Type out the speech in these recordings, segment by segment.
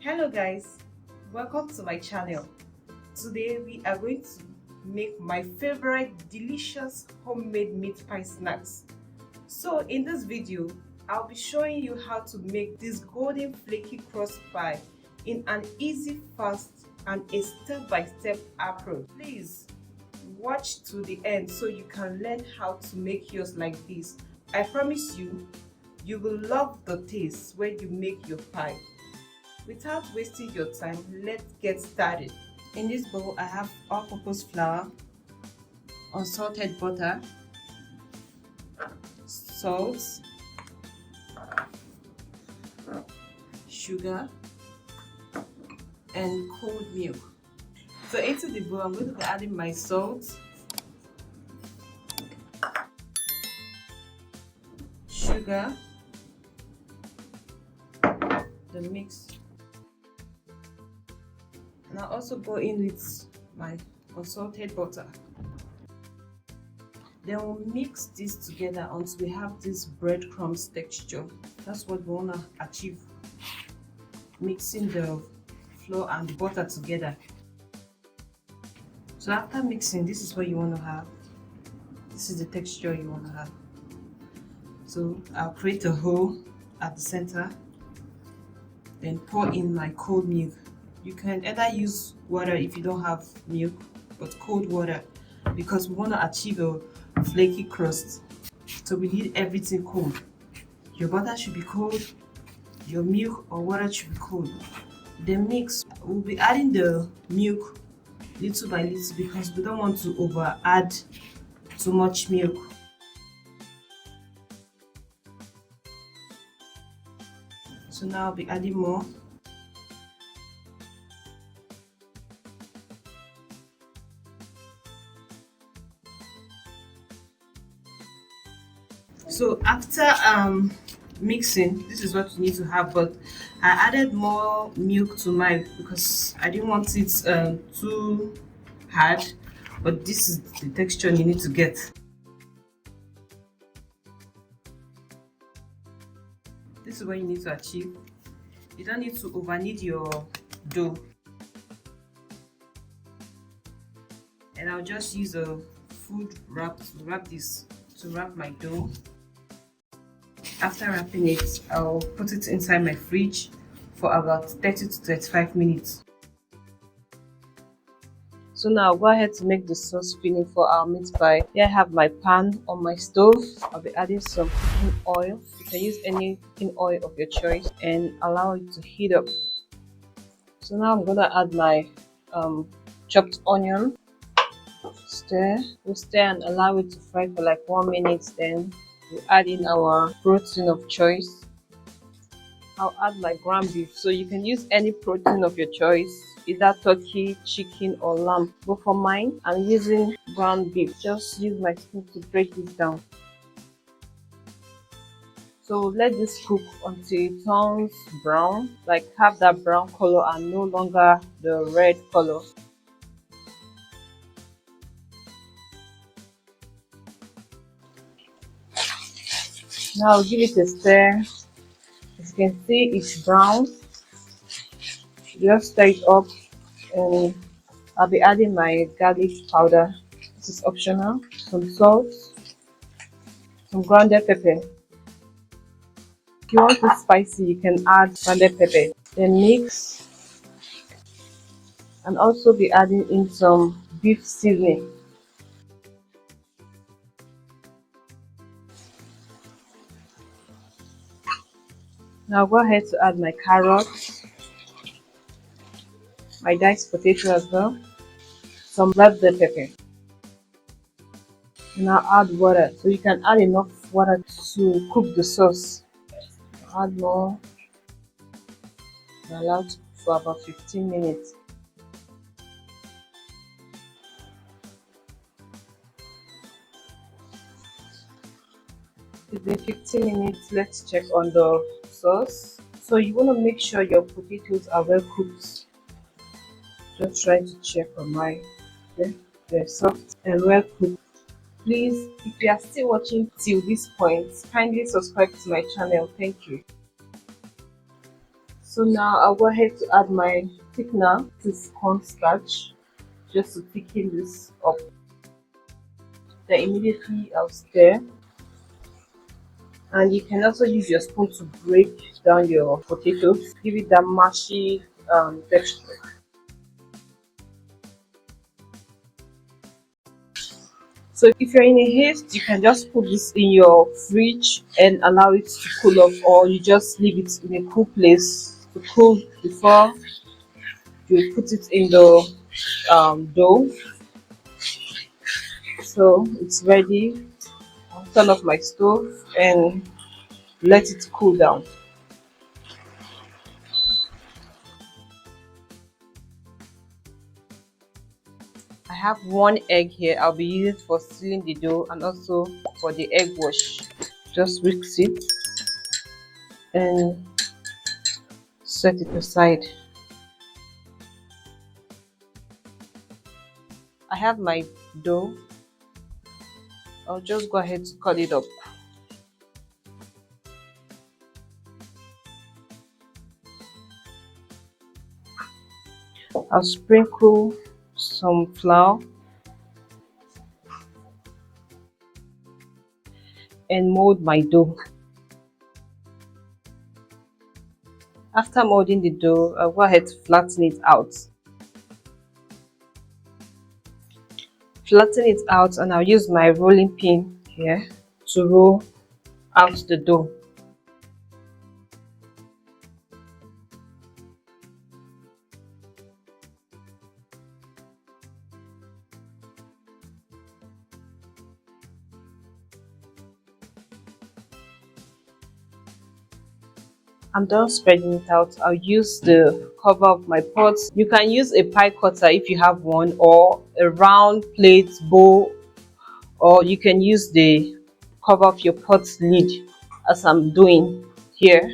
Hello guys, welcome to my channel. Today we are going to make my favorite delicious homemade meat pie snacks. So in this video, I'll be showing you how to make this golden flaky crust pie in an easy, fast and a step-by-step approach. Please watch to the end so you can learn how to make yours like this. I promise you, you will love the taste when you make your pie. Without wasting your time, let's get started. In this bowl, I have all-purpose flour, unsalted butter, salt, sugar, and cold milk. So into the bowl, I'm going to be adding my salt, sugar, the mix. And I'll also go in with my unsalted butter. Then we'll mix this together until we have this breadcrumbs texture. That's what we want to achieve. Mixing the flour and the butter together. So after mixing, this is what you want to have. This is the texture you want to have. So I'll create a hole at the center. Then pour in my cold milk. You can either use water if you don't have milk, but cold water, because we want to achieve a flaky crust. So we need everything cold. Your butter should be cold, your milk or water should be cold. Then mix. We'll be adding the milk little by little because we don't want to over add too much milk. So now I'll be adding more. So after mixing, this is what you need to have, but I added more milk to mine because I didn't want it too hard, but this is the texture you need to get. This is what you need to achieve. You don't need to over knead your dough. And I'll just use a food wrap to wrap my dough. After wrapping it, I'll put it inside my fridge for about 30 to 35 minutes. So now I'll go ahead to make the sauce filling for our meat pie. Here I have my pan on my stove. I'll be adding some cooking oil. You can use any cooking oil of your choice and allow it to heat up. So now I'm gonna add my chopped onion. We'll stir and allow it to fry for like 1 minute. Then we'll add in our protein of choice. I'll add my ground beef. So you can use any protein of your choice, either turkey, chicken or lamb. But for mine, I'm using ground beef. Just use my spoon to break this down. So let this cook until it turns brown, like have that brown color and no longer the red color. Now give it a stir. As you can see, it's brown. Just stir it up, and I'll be adding my garlic powder. This is optional. Some salt, some grounded pepper. If you want it spicy, you can add grounded pepper. Then mix, and also be adding in some beef seasoning. Now go ahead to add my carrots, my diced potato as well, some red bell pepper. Now add water. So you can add enough water to cook the sauce. Add more. And allow it to cook for about 15 minutes. It's been 15 minutes. Let's check on the sauce. So you want to make sure your potatoes are well cooked. Just try to check on mine. Okay, they're soft and well cooked. Please, if you are still watching till this point, kindly subscribe to my channel. Thank you. So now I'll go ahead to add my thickener. This is cornstarch, just to thicken this up. Then immediately I'll stir, and you can also use your spoon to break down your potatoes, give it that mushy texture. So if you're in a haste, you can just put this in your fridge and allow it to cool off, or you just leave it in a cool place to cool before you put it in the dough. So it's ready. I'll turn off my stove and let it cool down. I have one egg here. I'll be using it for sealing the dough and also for the egg wash. Just whisk it and set it aside. I have my dough. I'll just go ahead to cut it up. I'll sprinkle some flour and mold my dough. After molding the dough, I'll go ahead to flatten it out. Flatten it out, and I'll use my rolling pin here to roll out the dough. I'm done spreading it out. I'll use the cover of my pot. You can use a pie cutter if you have one, or a round plate bowl, or you can use the cover of your pot lid as I'm doing here.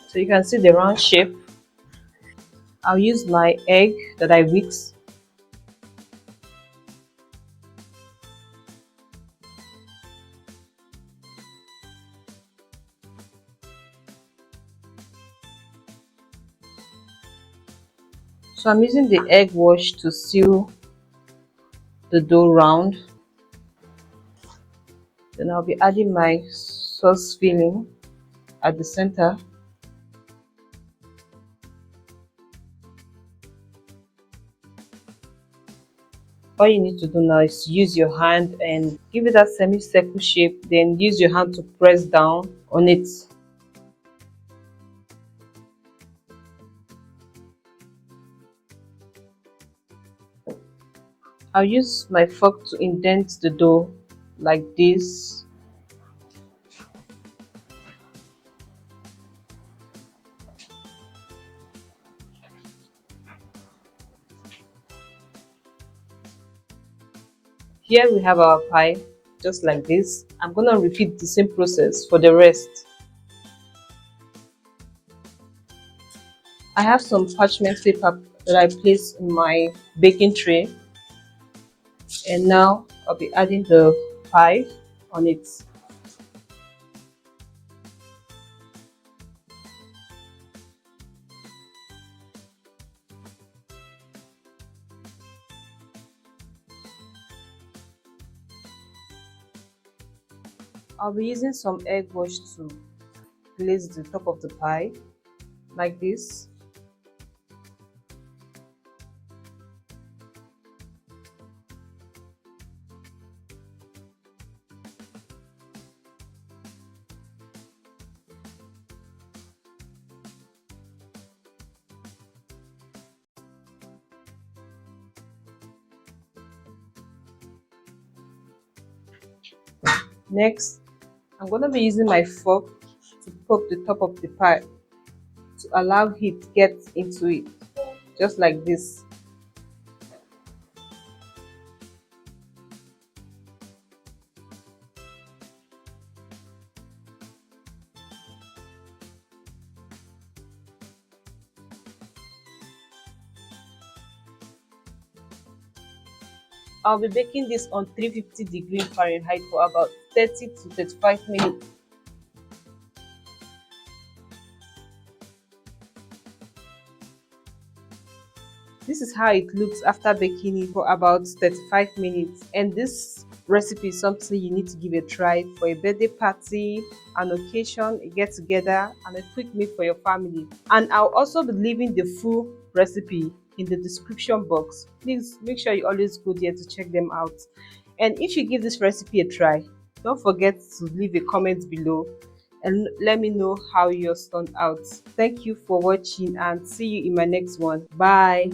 So you can see the round shape. I'll use my egg that I whisked. So I'm using the egg wash to seal the dough round. Then I'll be adding my sauce filling at the center. All you need to do now is use your hand and give it that semicircle shape, then use your hand to press down on it. I'll use my fork to indent the dough like this. Here we have our pie, just like this. I'm gonna repeat the same process for the rest. I have some parchment paper that I placed in my baking tray, and now I'll be adding the pie on it. I'll be using some egg wash to glaze the top of the pie like this. Next, I'm going to be using my fork to poke the top of the pie to allow heat to get into it, just like this. I'll be baking this on 350 degrees Fahrenheit for about 30 to 35 minutes. This is how it looks after baking it for about 35 minutes. And this recipe is something you need to give a try for a birthday party, an occasion, a get together, and a quick meal for your family. And I'll also be leaving the full recipe in the description box. Please make sure you always go there to check them out. And if you give this recipe a try, don't forget to leave a comment below and let me know how yours turned out. Thank you for watching and see you in my next one. Bye.